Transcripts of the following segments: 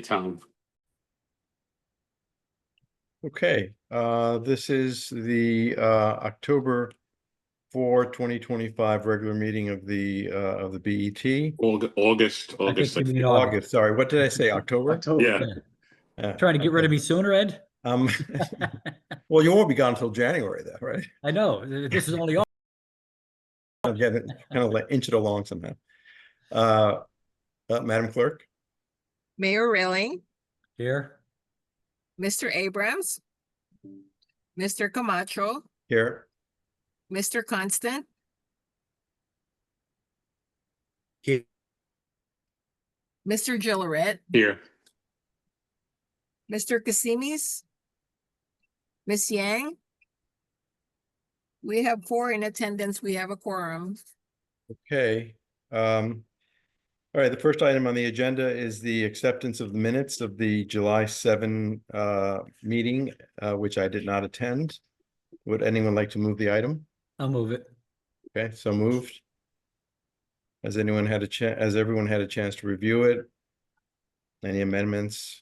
Tom. Okay, this is the October 2025 regular meeting of the BET. August. I think you mean August. August, sorry, what did I say? October? October. Yeah. Trying to get rid of me sooner, Ed? Well, you won't be gone until January, though, right? I know. This is only I'm getting kind of like inch it along somehow. Madam Clerk, Mayor Railing, here. Mr. Abrams, Mr. Camacho, here. Mr. Constant, Here. Mr. Gilleret, Here. Mr. Casimis, Miss Yang. We have 4 in attendance. We have a quorum. Okay. All right, the first item on the agenda is the acceptance of the minutes of the July 7 meeting, which I did not attend. Would anyone like to move the item? I'll move it. Okay, so moved. Has everyone had a chance to review it? Any amendments?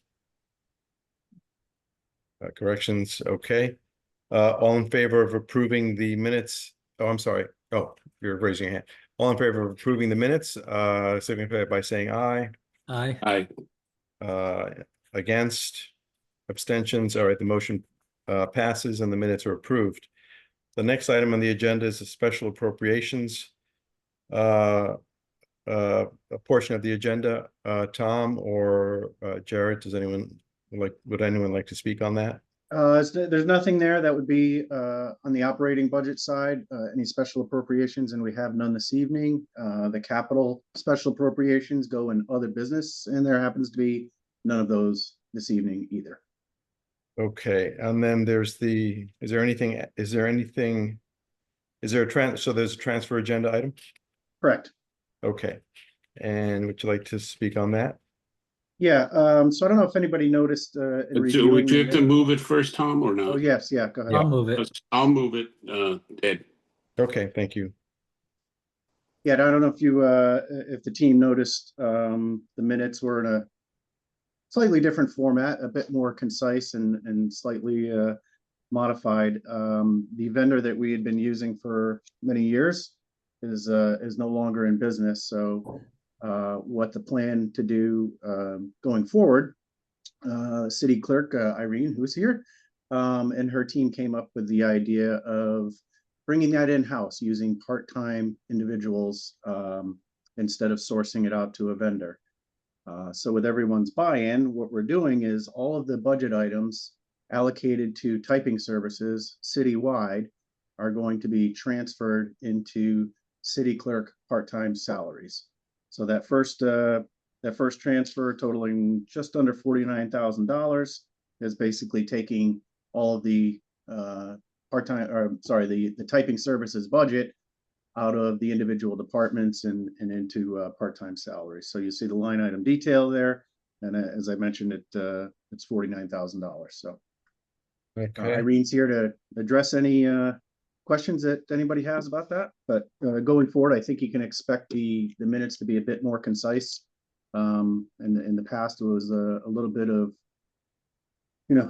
Corrections? Okay. All in favor of approving the minutes? Oh, I'm sorry. Oh, you're raising your hand. All in favor of approving the minutes, signify by saying aye. Aye. Aye. Against, abstentions. All right, the motion passes and the minutes are approved. The next item on the agenda is the special appropriations. A portion of the agenda. Tom or Jared, would anyone like to speak on that? There's nothing there that would be on the operating budget side, any special appropriations, and we have none this evening. The capital special appropriations go in other business, and there happens to be none of those this evening either. Okay, and then there's so there's a transfer agenda item? Correct. Okay, and would you like to speak on that? Yeah, so I don't know if anybody noticed Do we have to move it first, Tom, or not? Oh, yes, yeah, go ahead. I'll move it. I'll move it, Ed. Okay, thank you. Yeah, I don't know if the team noticed, the minutes were in a slightly different format, a bit more concise and slightly modified. The vendor that we had been using for many years is no longer in business. So what the plan to do going forward, City Clerk Irene, who's here, and her team came up with the idea of bringing that in-house using part-time individuals instead of sourcing it out to a vendor. So with everyone's buy-in, what we're doing is all of the budget items allocated to typing services citywide are going to be transferred into city clerk part-time salaries. So that first transfer totaling just under $49,000 is basically taking all of the the typing services budget out of the individual departments and into part-time salaries. So you see the line item detail there, and as I mentioned, it's $49,000. So Irene's here to address any questions that anybody has about that. But going forward, I think you can expect the minutes to be a bit more concise. In the past, it was a little bit of,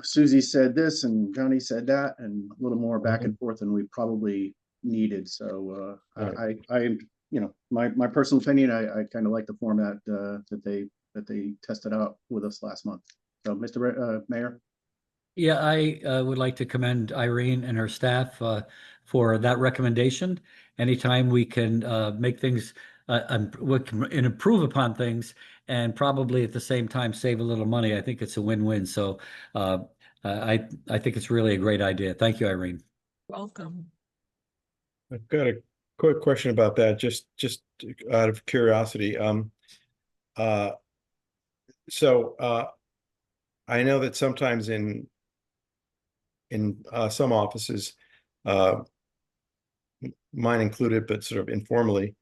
Susie said this and Johnny said that, and a little more back and forth than we probably needed. So I my personal opinion, I kind of like the format that they tested out with us last month. So Mr. Mayor. Yeah, I would like to commend Irene and her staff for that recommendation. Anytime we can make things and improve upon things, and probably at the same time save a little money, I think it's a win-win. So I think it's really a great idea. Thank you, Irene. Welcome. I've got a quick question about that, just out of curiosity. So I know that sometimes in some offices, mine included, but sort of informally,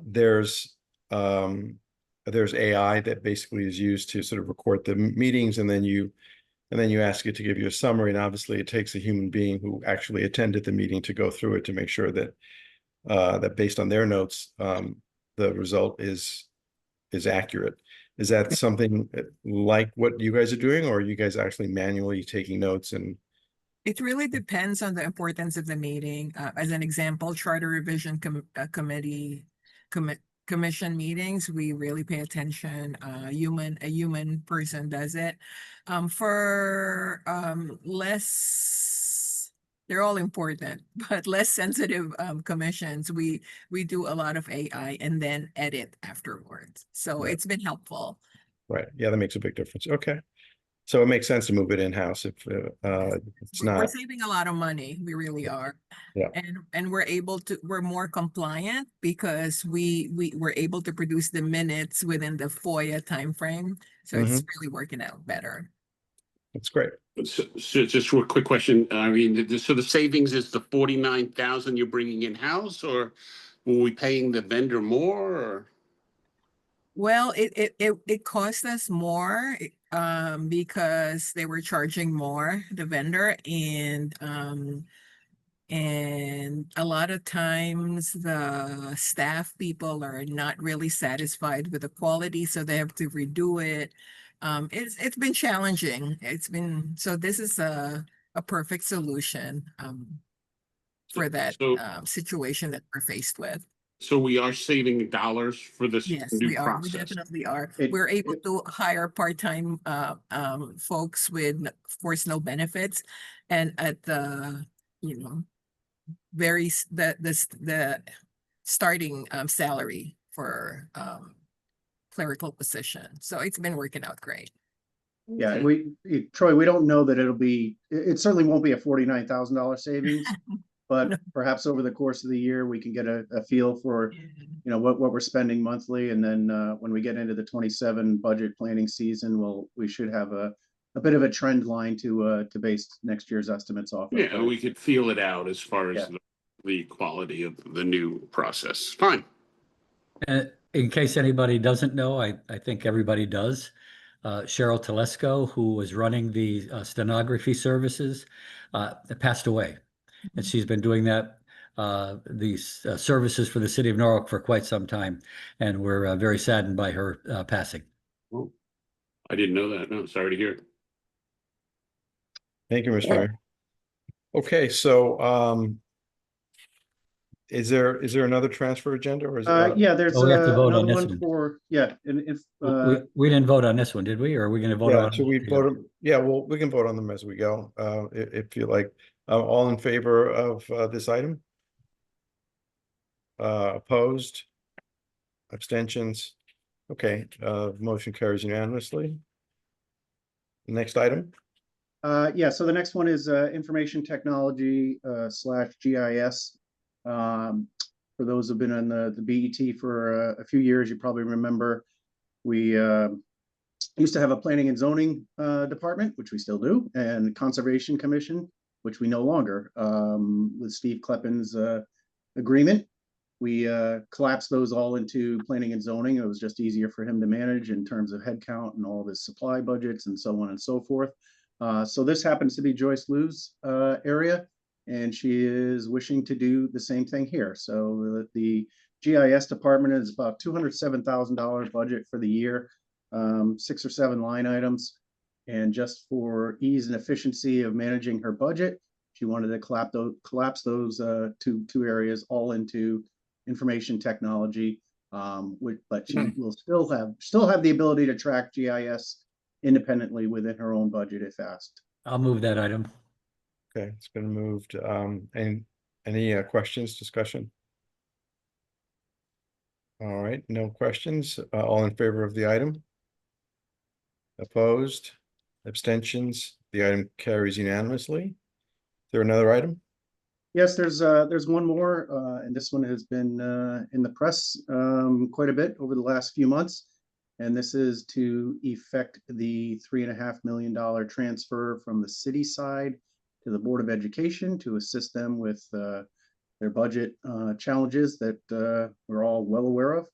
there's AI that basically is used to sort of record the meetings, and then you ask it to give you a summary, and obviously it takes a human being who actually attended the meeting to go through it to make sure that that based on their notes, the result is is accurate. Is that something like what you guys are doing, or are you guys actually manually taking notes and? It really depends on the importance of the meeting. As an example, Charter Revision Commission meetings, we really pay attention. A human person does it. For less, they're all important, but less sensitive commissions, we do a lot of AI and then edit afterwards. So Right. it's been helpful. Right, yeah, that makes a big difference. Okay. So it makes sense to move it in-house if it's We're not, saving a lot of money. We really are. Yeah. And we're more compliant because we're able to produce the minutes within the FOIA timeframe. So it's really working out better. it's great. So just a quick question. I mean, so the savings is the 49,000 you're bringing in-house, or were we paying the vendor more, or? Well, it cost us more because they were charging more, the vendor, and a lot of times the staff people are not really satisfied with the quality, so they have to redo it. It's been challenging. So this is a perfect solution for that So- situation that we're faced with. So we are saving dollars for this Yes, new we are. We process. definitely are. It- We're able it- to hire part-time folks with, of course, no benefits, and at the, you know, the starting salary for clerical position. So it's been working out great. Yeah, Troy, we don't know that it'll be, it certainly won't be a $49,000 savings. But perhaps over the course of the year, we can get a feel for, you know, what we're spending monthly. And then when we get into the 27 budget planning season, we should have a bit of a trend line to base next year's estimates off of. Yeah, we could feel it out as far as Yeah. the quality of the new process. Fine. And in case anybody doesn't know, I think everybody does. Cheryl Telesco, who was running the stenography services, passed away. And she's been doing these services for the city of Norwalk for quite some time. And we're very saddened by her passing. Well, I didn't know that. No, sorry to hear. Thank you, Mr. Mayor. Okay, so is there another transfer agenda, or is Yeah, there's Oh, we have to vote on another this one one. for, yeah, and if, We didn't vote on this one, did we? Or are we going to vote yeah, on? so we vote them, yeah, well, we can vote on them as we go, if you like. All in favor of this item? Opposed? Abstentions? Okay, motion carries unanimously. Next item? yeah, so the next one is information technology / GIS. For those who've been on the BET for a few years, you probably remember we used to have a planning and zoning department, which we still do, and conservation commission, which we no longer, with Steve Kleppin's agreement. We collapsed those all into planning and zoning. It was just easier for him to manage in terms of headcount and all of his supply budgets and so on and so forth. So this happens to be Joyce Liu's area, and she is wishing to do the same thing here. So the GIS department is about $207,000 budget for the year, 6 or 7 line items. And just for ease and efficiency of managing her budget, she wanted to collapse those two areas all into information technology. But she will still have the ability to track GIS independently within her own budget if asked. I'll move that item. Okay, it's been moved. And any questions, discussion? All right, no questions. All in favor of the item? Opposed? Abstentions? The item carries unanimously. Is there another item? Yes, there's one more, and this one has been in the press quite a bit over the last few months. And this is to effect the $3.5 million transfer from the city side to the Board of Education to assist them with their budget challenges that we're all well aware of.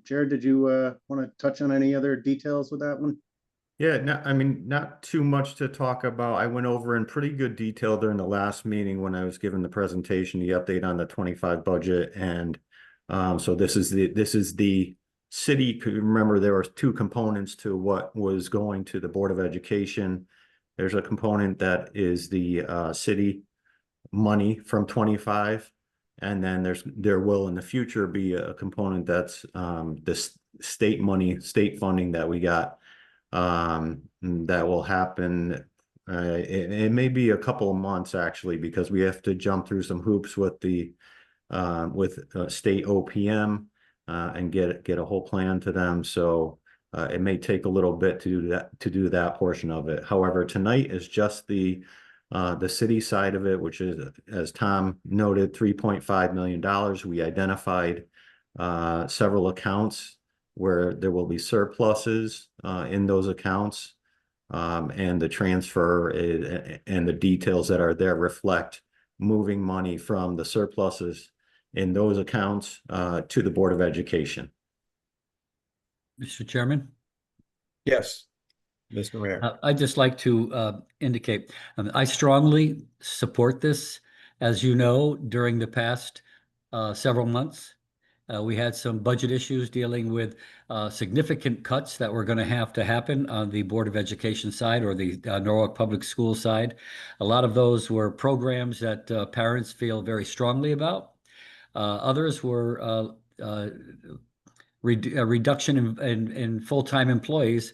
Jared, did you want to touch on any other details with that one? Yeah, no, I mean, not too much to talk about. I went over in pretty good detail during the last meeting when I was given the presentation, the update on the 25 budget. And so this is the city, could remember there were two components to what was going to the Board of Education. There's a component that is the city money from 25. And then there will in the future be a component that's this state money, state funding that we got. That will happen. It may be a couple of months actually, because we have to jump through some hoops with the state OPM and get a whole plan to them. So it may take a little bit to do that portion of it. However, tonight is just the city side of it, which is, as Tom noted, $3.5 million. We identified several accounts where there will be surpluses in those accounts, and the transfer and the details that are there reflect moving money from the surpluses in those accounts to the Board of Education. Mr. Chairman? Yes, Mr. Mayor. I'd just like to indicate, I strongly support this. As you know, during the past several months, we had some budget issues dealing with significant cuts that were going to happen on the Board of Education side or the Norwalk Public School side. A lot of those were programs that parents feel very strongly about. Others were a reduction in full-time employees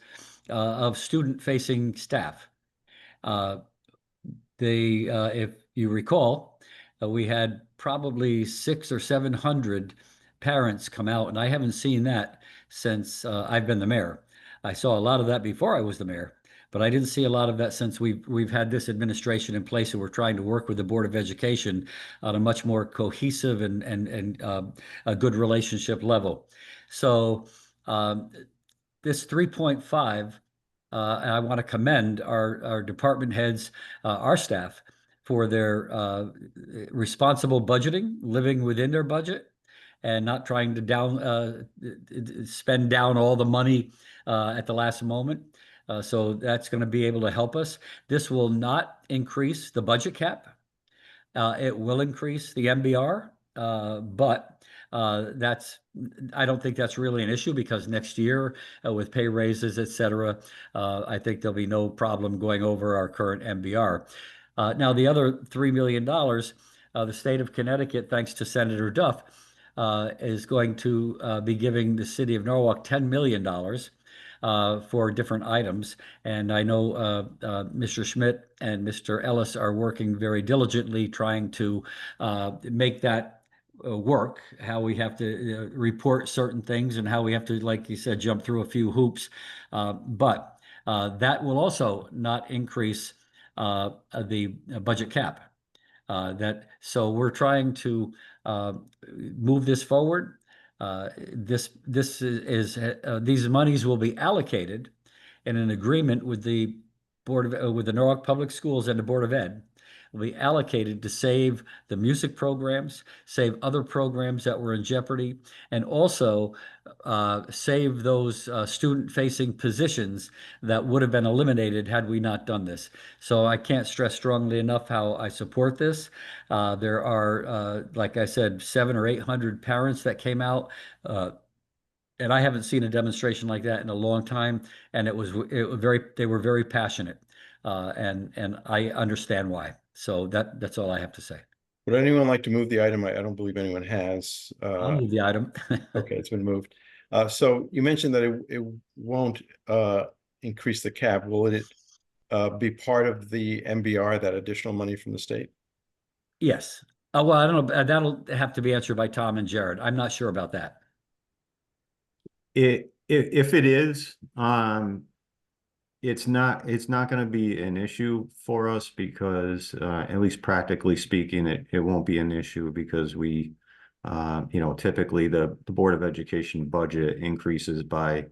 of student-facing staff. If you recall, we had probably 600 or 700 parents come out, and I haven't seen that since I've been the mayor. I saw a lot of that before I was the mayor, but I didn't see a lot of that since we've had this administration in place, and we're trying to work with the Board of Education on a much more cohesive and a good relationship level. So this 3.5, I want to commend our department heads, our staff, for their responsible budgeting, living within their budget, and not trying to spend down all the money at the last moment. So that's going to be able to help us. This will not increase the budget cap. It will increase the MBR, but I don't think that's really an issue, because next year with pay raises, et cetera, I think there'll be no problem going over our current MBR. Now, the other $3 million, the state of Connecticut, thanks to Senator Duff, is going to be giving the city of Norwalk $10 million for different items. And I know Mr. Schmidt and Mr. Ellis are working very diligently trying to make that work, how we have to report certain things and how we have to, like you said, jump through a few hoops. But that will also not increase the budget cap. So we're trying to move this forward. These monies will be allocated in an agreement with the with the Norwalk Public Schools and the Board of Ed. Will be allocated to save the music programs, save other programs that were in jeopardy, and also save those student-facing positions that would have been eliminated had we not done this. So I can't stress strongly enough how I support this. There are, like I said, 700 or 800 parents that came out. And I haven't seen a demonstration like that in a long time. And they were very passionate. And I understand why. So that's all I have to say. Would anyone like to move the item? I don't believe anyone has. I'll move the item. Okay, it's been moved. So you mentioned that it won't increase the cap. Will it be part of the MBR, that additional money from the state? Yes. Well, I don't know. That'll have to be answered by Tom and Jared. I'm not sure about that. If it is, it's not going to be an issue for us, because at least practically speaking, it won't be an issue, because we, typically the Board of Education budget increases by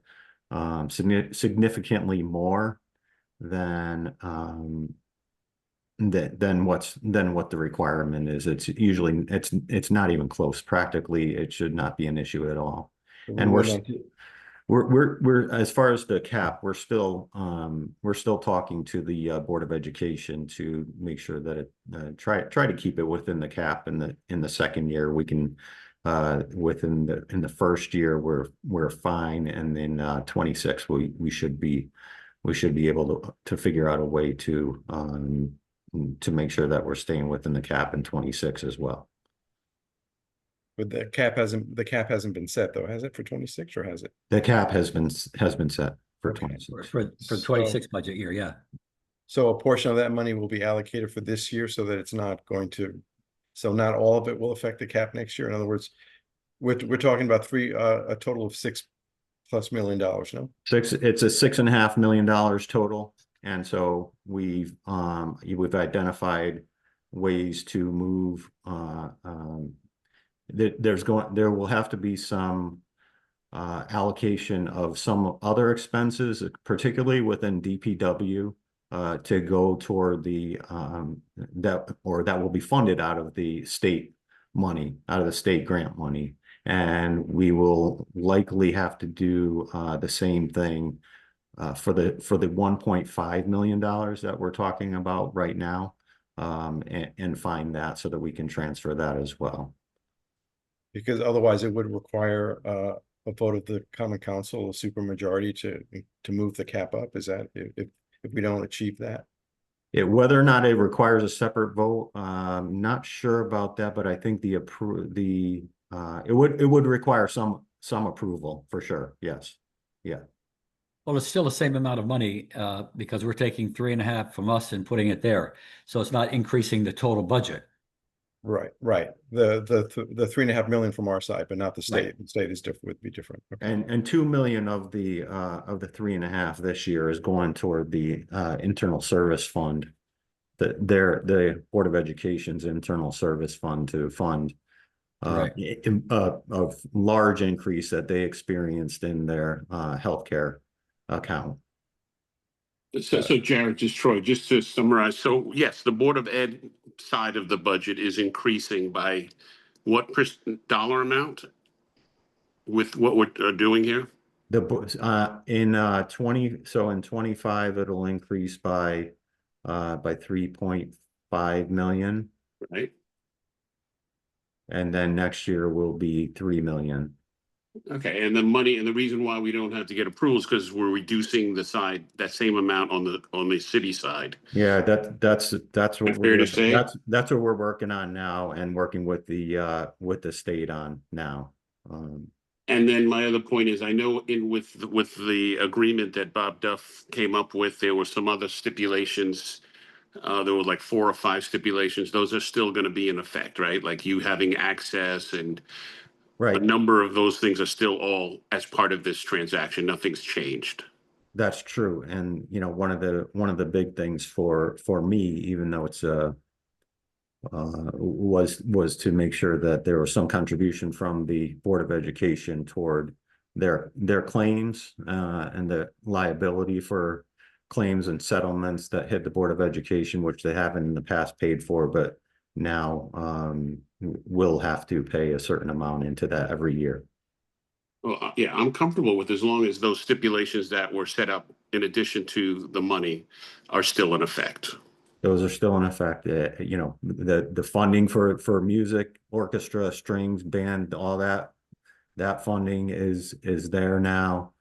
significantly more than what the requirement is. It's usually it's not even close. Practically, it should not be an issue at all. And we're as far as the cap, we're still talking to the Board of Education to make sure that it try to keep it within the cap. In the second year, we can within the first year, we're fine, and then 26 we should be able to figure out a way to make sure that we're staying within the cap in 26 as well. But the cap hasn't been set though, has it, for 26, or has it? The cap has been set for Okay. 26. For 26 budget year, yeah. So a portion of that money will be allocated for this year so that it's not going to, so not all of it will affect the cap next year. In other words, we're talking about a total of $6+ million, no? It's a $6.5 million total. And so we've identified ways to move, there will have to be some allocation of some other expenses, particularly within DPW, to go toward that will be funded out of the state money, out of the state grant money. And we will likely have to do the same thing for the $1.5 million that we're talking about right now, and find that so that we can transfer that as well. Because otherwise it would require a vote of the common council, a supermajority to move the cap up. Is that if we don't achieve that? Whether or not it requires a separate vote, not sure about that, but I think it would require some approval for sure. Yes. Yeah. Well, it's still the same amount of money because we're taking 3.5 from us and putting it there. So it's not increasing the total budget. Right. The 3.5 million from our side, but not the state. Right. The state is different, would be different. Okay. And 2 million of the 3.5 this year is going toward the internal service fund, the Board of Education's internal service fund to fund Right. a large increase that they experienced in their healthcare account. So Jared, Troy, just to summarize, so yes, the Board of Ed side of the budget is increasing by what dollar amount with what we're doing here? In 25 it'll increase by 3.5 million, Right. and then next year will be 3 million. Okay, and the money, and the reason why we don't have to get approvals because we're reducing that same amount on the city side. Yeah, that's what Fair to say? that's what we're working on now, and working with the state on now. And then my other point is, I know with the agreement that Bob Duff came up with, there were some other stipulations. There were like 4 or 5 stipulations. Those are still going to be in effect, right? Like you having access, and Right. a number of those things are still all as part of this transaction. Nothing's changed. That's true. And one of the big things for me, even though it's was to make sure that there was some contribution from the Board of Education toward their claims and the liability for claims and settlements that hit the Board of Education, which they haven't in the past paid for, but now will have to pay a certain amount into that every year. Well, yeah, I'm comfortable with as long as those stipulations that were set up in addition to the money are still in effect. Those are still in effect. The funding for music, orchestra, strings, band, all that funding is there now.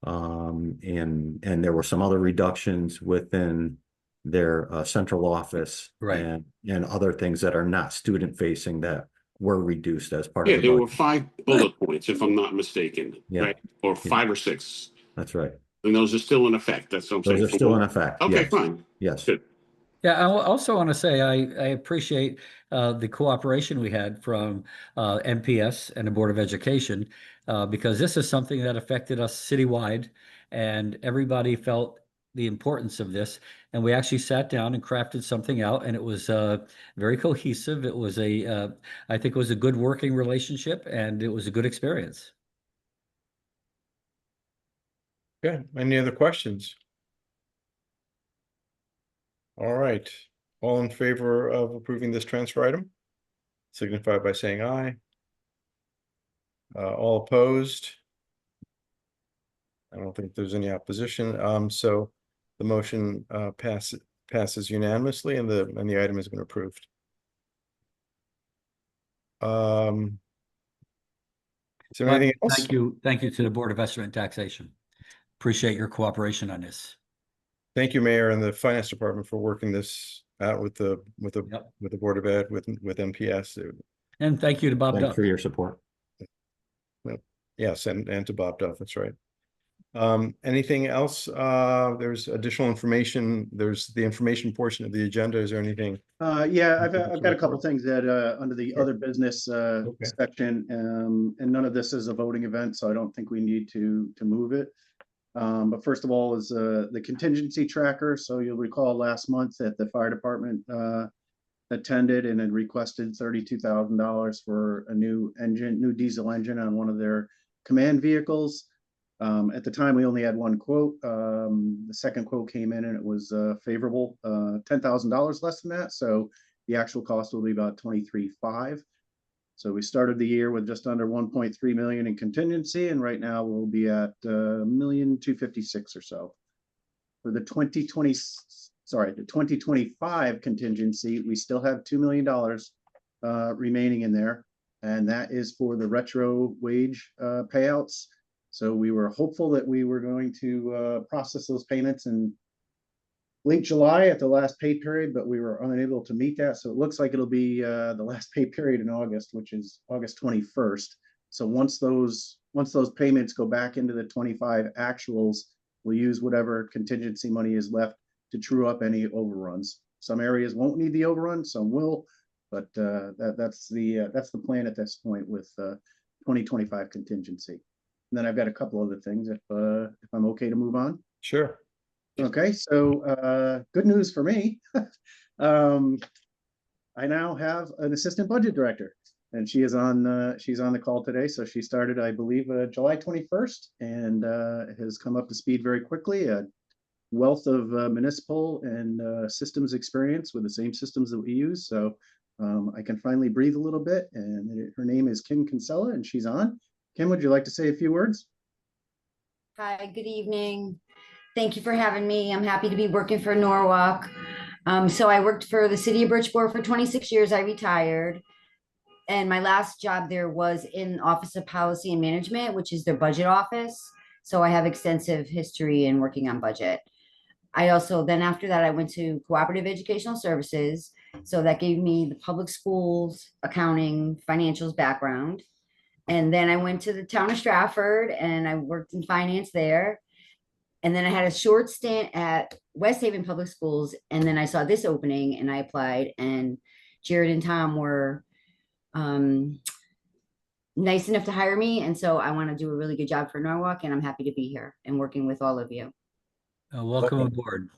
And there were some other reductions within their central office, Right. and other things that are not student facing that were reduced as part of the There were budget. 5 bullet points, if I'm not mistaken, Yeah. right? Or 5 or 6. That's right. And those are still in effect. That's what I'm saying. Those are still in effect. Okay, Yes. fine. Yes. Good. Yeah, I also want to say I appreciate the cooperation we had from MPS and the Board of Education because this is something that affected us citywide, and everybody felt the importance of this. And we actually sat down and crafted something out, and it was very cohesive. It was I think it was a good working relationship, and it was a good experience. Okay, any other questions? All right, all in favor of approving this transfer item? Signify by saying aye. All opposed? I don't think there's any opposition. So the motion passes unanimously, and the item has been approved. Is there anything else? Thank you to the Board of Estimate and Taxation. Appreciate your cooperation on this. Thank you, Mayor, and the Finance Department for working this out with the Yep. Board of Ed, with MPS. And thank you to Bob Thanks Duff. for your support. Yes, and to Bob Duff, that's right. Anything else? There's additional information. There's the information portion of the agenda. Is there anything? Yeah, I've Anything to got a couple report? things that under the Sure. other business Okay. section, and none of this is a voting event, so I don't think we need to move it. But first of all is the contingency tracker. So you'll recall last month that the fire department attended and had requested $32,000 for a new diesel engine on one of their command vehicles. At the time, we only had one quote. The second quote came in and it was favorable, $10,000 less than that. So the actual cost will be about $23,500. So we started the year with just under 1.3 million in contingency, and right now we'll be at $1,256,000 or so. For the 2025 contingency, we still have $2 million remaining in there, and that is for the retro wage payouts. So we were hopeful that we were going to process those payments in late July at the last pay period, but we were unable to meet that. So it looks like it'll be the last pay period in August, which is August 21st. So once those payments go back into the 25 actuals, we'll use whatever contingency money is left to true up any overruns. Some areas won't need the overrun, some will, but that's the plan at this point with 2025 contingency. And then I've got a couple other things if I'm okay to move on. Sure. Okay, so good news for me. I now have an assistant budget director, and she's on the call today. So she started, I believe, July 21st, and has come up to speed very quickly. A wealth of municipal and systems experience with the same systems that we use. So I can finally breathe a little bit. And her name is Kim Kinsella, and she's on. Kim, would you like to say a few words? Hi, good evening. Thank you for having me. I'm happy to be working for Norwalk. So I worked for the city of Bridgeport for 26 years. I retired. And my last job there was in Office of Policy and Management, which is their budget office. So I have extensive history in working on budget. I also, then after that, I went to Cooperative Educational Services. So that gave me the public schools, accounting, financials background. And then I went to the town of Stratford and I worked in finance there. And then I had a short stint at West Haven Public Schools. And then I saw this opening and I applied, and Jared and Tom were nice enough to hire me. And so I want to do a really good job for Norwalk, and I'm happy to be here and working with all of you. Welcome aboard.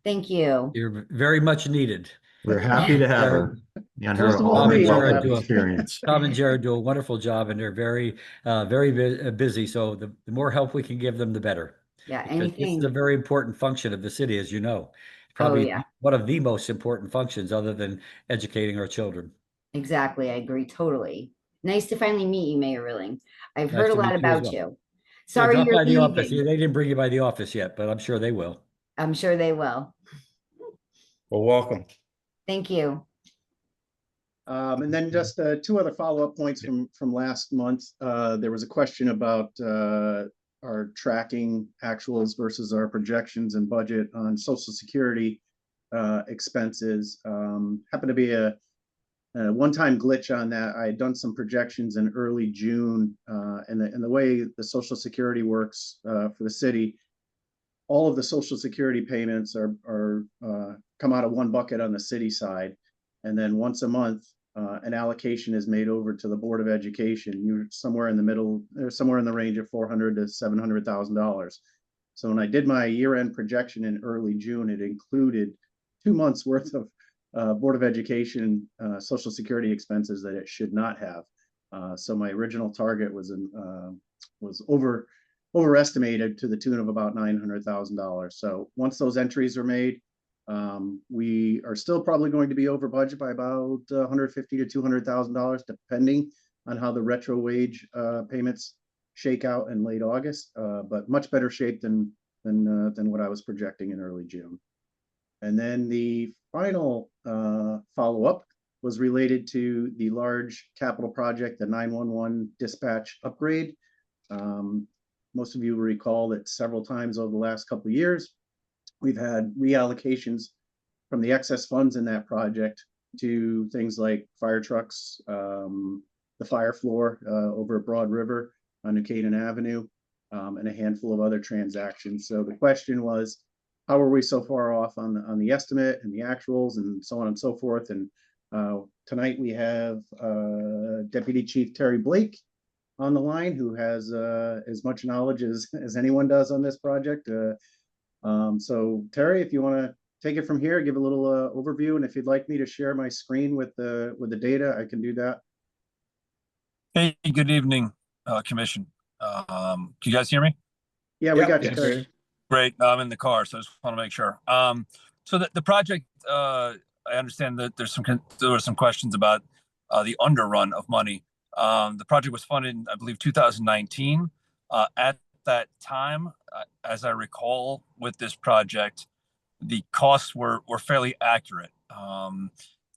Thank you. You're very much needed. We're happy to have her and her First of all, all me, wealth Jared of do a- experience. Tom and Jared do a wonderful job, and they're very busy. So the more help we can give them, the better. Yeah, Because this is a anything. very important function of the city, as you know. Oh, Probably yeah, one of the most important functions other than educating our children. exactly. I agree totally. Nice to finally meet you, Mayor Rilling. I've Nice heard a to lot meet you as about well. you. Yeah, Sorry drop you're by the office. leaving. They didn't bring you by the office yet, but I'm sure they will. I'm sure they will. Well, welcome. Thank you. And then just two other follow-up points from last month. There was a question about our tracking actuals versus our projections and budget on Social Security expenses. Happened to be a one-time glitch on that. I had done some projections in early June, and the way the Social Security works for the city, all of the Social Security payments are come out of one bucket on the city side, and then once a month, an allocation is made over to the Board of Education. You're somewhere in the middle, somewhere in the range of $400,000 to $700,000. So when I did my year-end projection in early June, it included 2 months worth of Board of Education Social Security expenses that it should not have. So my original target was overestimated to the tune of about $900,000. So once those entries are made, we are still probably going to be over budget by about $150,000 to $200,000, depending on how the retro wage payments shake out in late August. But much better shape than what I was projecting in early June. And then the final follow-up was related to the large capital project, the 911 dispatch upgrade. Most of you will recall that several times over the last couple of years, we've had reallocations from the excess funds in that project to things like fire trucks, the fire floor over at Broad River on New Canaan Avenue, and a handful of other transactions. So the question was, how are we so far off on the estimate and the actuals and so on and so forth? And tonight we have Deputy Chief Terry Blake on the line, who has as much knowledge as anyone does on this project. So Terry, if you want to take it from here, give a little overview, and if you'd like me to share my screen with the data, I can do that. Hey, good evening, Commission. Can you guys hear me? Yeah, we Yeah, got you, yes. Terry. Great. I'm in the car, so I just want to make sure. So the project, I understand that there were some questions about the underrun of money. The project was funded in, I believe, 2019. At that time, as I recall, with this project, the costs were fairly accurate.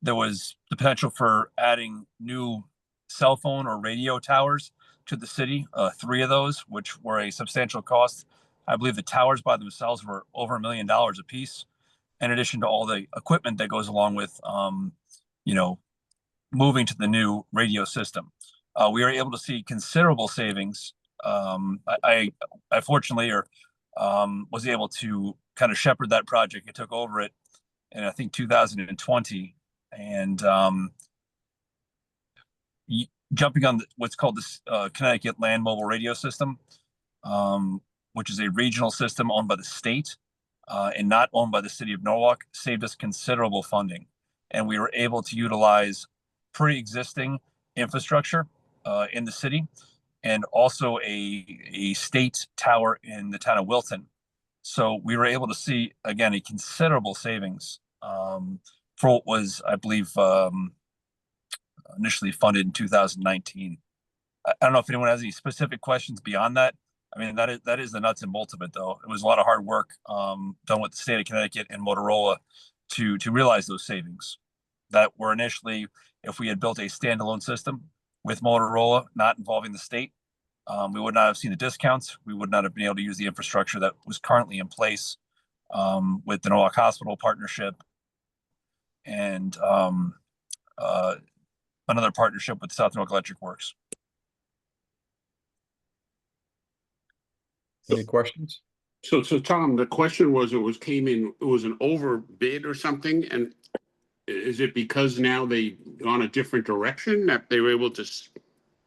There was the potential for adding new cell phone or radio towers to the city, 3 of those, which were a substantial cost. I believe the towers by themselves were over $1 million a piece, in addition to all the equipment that goes along with, moving to the new radio system. We were able to see considerable savings. I fortunately was able to kind of shepherd that project. I took over it in, I think, 2020, and jumping on what's called this Connecticut Land Mobile Radio System, which is a regional system owned by the state and not owned by the city of Norwalk, saved us considerable funding. And we were able to utilize pre-existing infrastructure in the city, and also a state tower in the town of Wilton. So we were able to see, again, a considerable savings for what was, I believe, initially funded in 2019. I don't know if anyone has any specific questions beyond that. I mean, that is the nuts and bolts of it, though. It was a lot of hard work done with the state of Connecticut and Motorola to realize those savings that were initially, if we had built a standalone system with Motorola, not involving the state, we would not have seen the discounts. We would not have been able to use the infrastructure that was currently in place with the Norwalk Hospital partnership and another partnership with South Norwalk Electric Works. Any questions? So Tom, the question was, it was an overbid or something, and is it because now they gone a different direction that they were able to,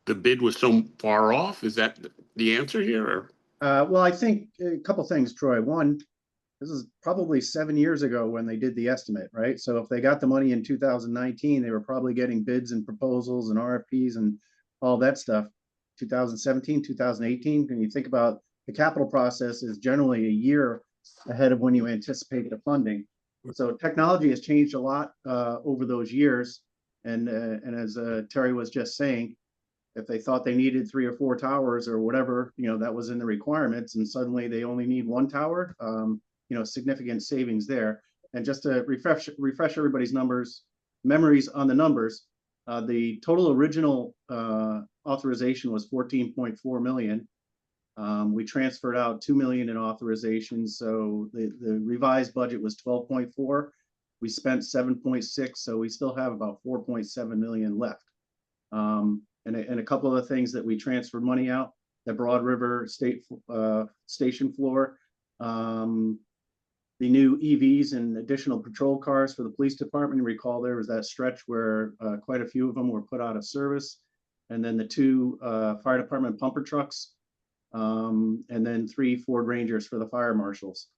the bid was so far off? Is that the answer here? Or? Well, I think a couple things, Troy. One, this is probably 7 years ago when they did the estimate, right? So if they got the money in 2019, they were probably getting bids and proposals and RFPs and all that stuff. 2017, 2018, when you think about the capital process is generally a year ahead of when you anticipate the funding. So technology has changed a lot over those years. And as Terry was just saying, if they thought they needed 3 or 4 towers or whatever, that was in the requirements, and suddenly they only need 1 tower, significant savings there. And just to refresh everybody's memories on the numbers, the total original authorization was 14.4 million. We transferred out 2 million in authorizations, so the revised budget was 12.4. We spent 7.6, so we still have about 4.7 million left. And a couple of the things that we transferred money out, the Broad River station floor, the new EVs and additional patrol cars for the police department. Recall there was that stretch where quite a few of them were put out of service. And then the 2 fire department pumper trucks, and then 3 Ford Rangers for the fire marshals.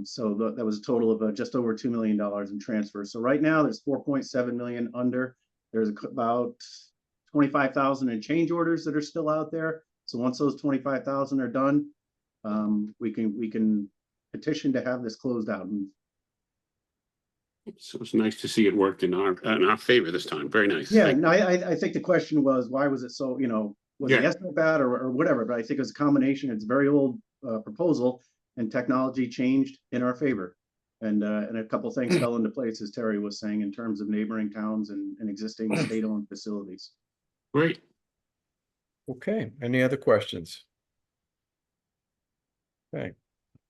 So that was a total of just over $2 million in transfers. So right now there's 4.7 million under. There's about 25,000 in change orders that are still out there. So once those 25,000 are done, we can petition to have this closed out. So it's nice to see it worked in our favor this time. Very nice. Yeah, no, I think the question was, why was it so, was the estimate bad or whatever, but I think it's a combination. It's a very old proposal, and technology changed in our favor. And a couple things fell into place, as Terry was saying, in terms of neighboring towns and existing state-owned facilities. Great. Okay, any other questions? Okay,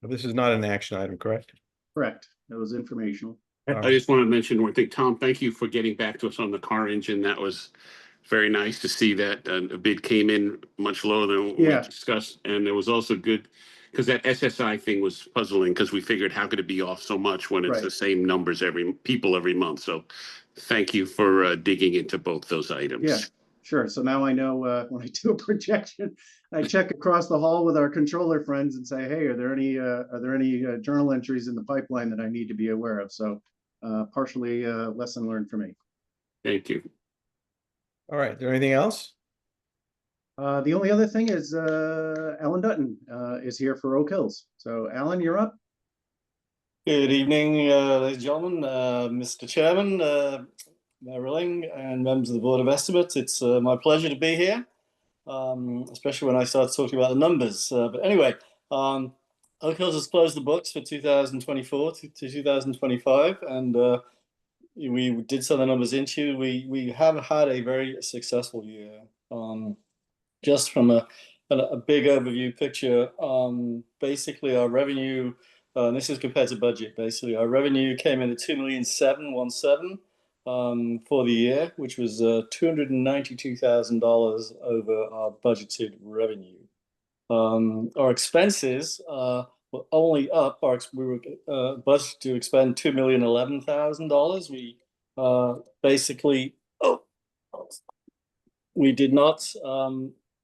this is not an action item, correct? Correct. That was informational. I just want to mention one thing, Tom, thank you for getting back to us on the car engine. That was very nice to see that a bid came in much lower than we Yeah. discussed. And it was also good because that SSI thing was puzzling because we figured how could it be off so much when it's Right. the same numbers every month. So thank you for digging into both those items. Yeah, sure. So now I know when I do a projection, I check across the hall with our controller friends and say, hey, are there any journal entries in the pipeline that I need to be aware of? So partially lesson learned for me. Thank you. All right, is there anything else? The only other thing is Alan Dutton is here for Oak Hills. So Alan, you're up. Good evening, ladies and gentlemen, Mr. Chairman, Mayor Rilling, and members of the Board of Estimates. It's my pleasure to be here, especially when I start talking about the numbers. But anyway, Oak Hills has closed the books for 2024 to 2025, and we did send the numbers into. We have had a very successful year. Just from a big overview picture, basically our revenue, this is compared to budget, basically our revenue came in at 2,717,000 for the year, which was $292,000 over our budgeted revenue. Our expenses were only up. We were budgeted to expend $2,011,000. We basically, we did not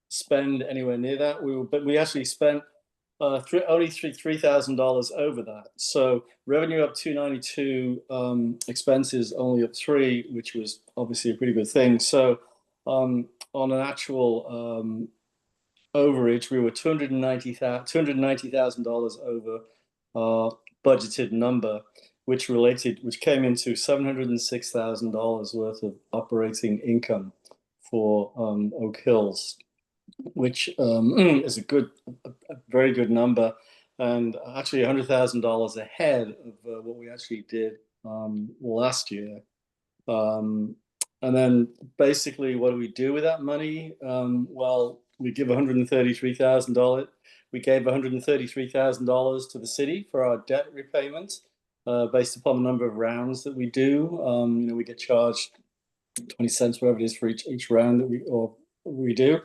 spend anywhere near that. But we actually spent only $3,000 over that. So revenue up 292, expenses only up 3, which was obviously a pretty good thing. So on an actual overage, we were $290,000 over our budgeted number, which came into $706,000 worth of operating income for Oak Hills, which is a very good number, and actually $100,000 ahead of what we actually did last year. And then basically, what do we do with that money? Well, we give $133,000. We gave $133,000 to the city for our debt repayment, based upon the number of rounds that we do. We get charged 20 cents, whatever it is, for each round that we do.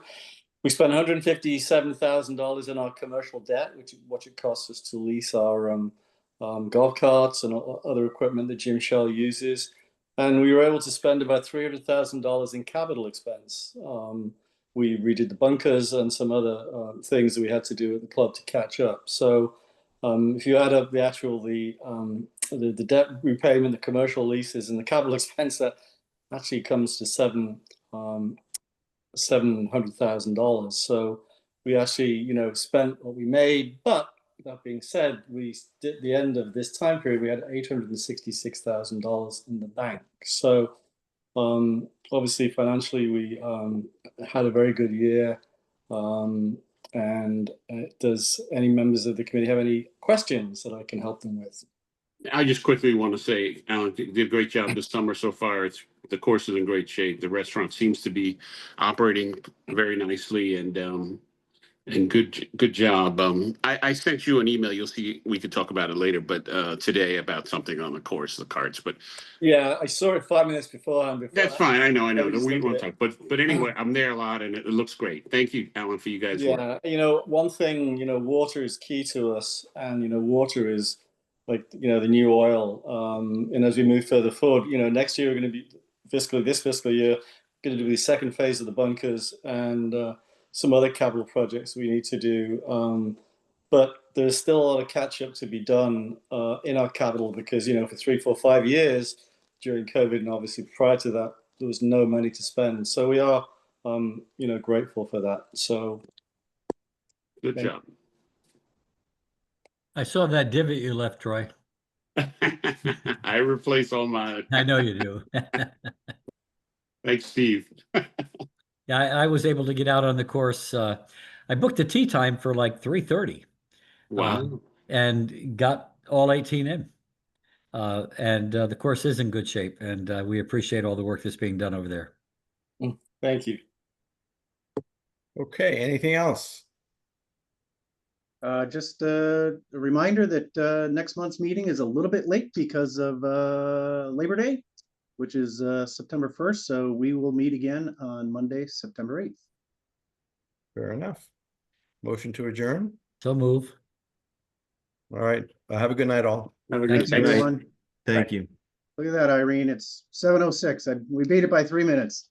We spent $157,000 in our commercial debt, which it costs us to lease our golf carts and other equipment that Jim Shell uses. And we were able to spend about $300,000 in capital expense. We redid the bunkers and some other things that we had to do at the club to catch up. So if you add up the debt repayment, the commercial leases, and the capital expense, that actually comes to $700,000. So we actually, spent what we made. But that being said, at the end of this time period, we had $866,000 in the bank. So obviously, financially, we had a very good year. And does any members of the committee have any questions that I can help them with? I just quickly want to say, Alan, you did a great job this summer so far. The course is in great shape. The restaurant seems to be operating very nicely, and good job. I sent you an email. You'll see. We could talk about it later, but today about something on the course, the cards. But yeah, I saw it 5 minutes beforehand. That's fine. I know. just We look won't at talk. But anyway, I'm there a lot, and it looks great. Thank you, Alan, for you guys' work. Yeah, one thing, water is key to us, and water is like the new oil. And as we move further forward, next year we're going to be this fiscal year going to do the second phase of the bunkers and some other capital projects we need to do. But there's still a lot of catch up to be done in our capital because for 3, 4, 5 years during COVID, and obviously prior to that, there was no money to spend. So we are grateful for that. So Good job. I saw that divot you left, Troy. I replace all my. I know you do. Thanks, Steve. Yeah, I was able to get out on the course. I booked a tee time for like 3:30. Wow. And got all 18 in. And the course is in good shape, and we appreciate all the work that's being done over there. Thank you. Okay, anything else? Just a reminder that next month's meeting is a little bit late because of Labor Day, which is September 1st. So we will meet again on Monday, September 8th. Fair enough. Motion to adjourn. So move. All right, have a good night, all. Have a Thank good you. night. Everyone, Thank you. look at that, Irene. It's 7:06. We beat it by 3 minutes.